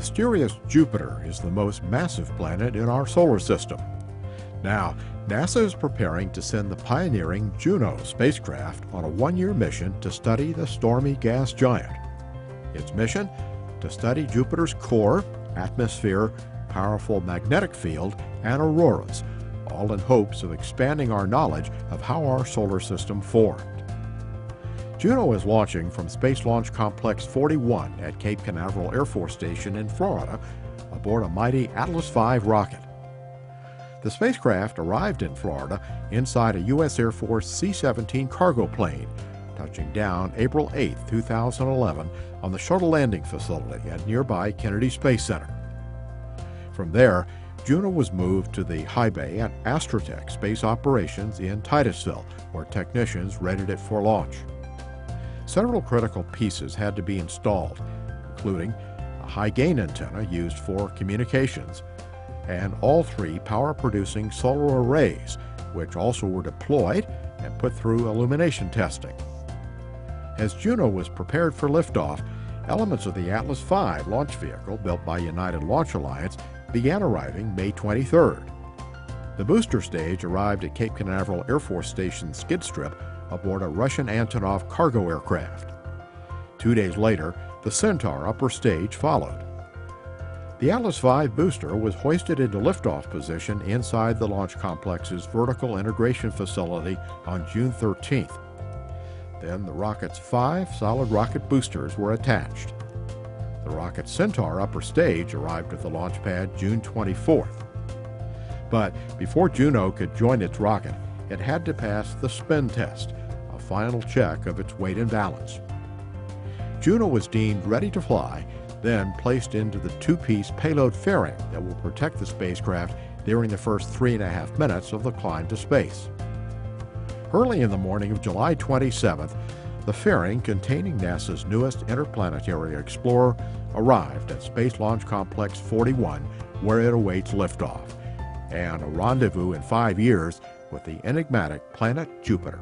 Mysterious Jupiter is the most massive planet in our solar system. Now, NASA is preparing to send the pioneering Juno spacecraft on a one-year mission to study the stormy gas giant. Its mission? To study Jupiter's core, atmosphere, powerful magnetic field, and auroras, all in hopes of expanding our knowledge of how our solar system formed. Juno is launching from Space Launch Complex 41 at Cape Canaveral Air Force Station in Florida aboard a mighty Atlas V rocket. The spacecraft arrived in Florida inside a U.S. Air Force C-17 cargo plane, touching down April 8, 2011 on the shuttle landing facility at nearby Kennedy Space Center. From there, Juno was moved to the high bay at Astrotech Space Operations in Titusville, where technicians readied it for launch. Several critical pieces had to be installed, including a high-gain antenna used for communications, and all three power-producing solar arrays, which also were deployed and put through illumination testing. As Juno was prepared for liftoff, elements of the Atlas V launch vehicle built by United Launch Alliance began arriving May 23rd. The booster stage arrived at Cape Canaveral Air Force Station skid strip aboard a Russian Antonov cargo aircraft. 2 days later, the Centaur upper stage followed. The Atlas V booster was hoisted into liftoff position inside the launch complex's vertical integration facility on June 13th. Then the rocket's 5 solid rocket boosters were attached. The rocket Centaur upper stage arrived at the launch pad June 24th. But before Juno could join its rocket, it had to pass the spin test, a final check of its weight and balance. Juno was deemed ready to fly, then placed into the 2-piece payload fairing that will protect the spacecraft during the first 3.5 minutes of the climb to space. Early in the morning of July 27th, the fairing containing NASA's newest interplanetary explorer arrived at Space Launch Complex 41, where it awaits liftoff, and a rendezvous in 5 years with the enigmatic planet Jupiter.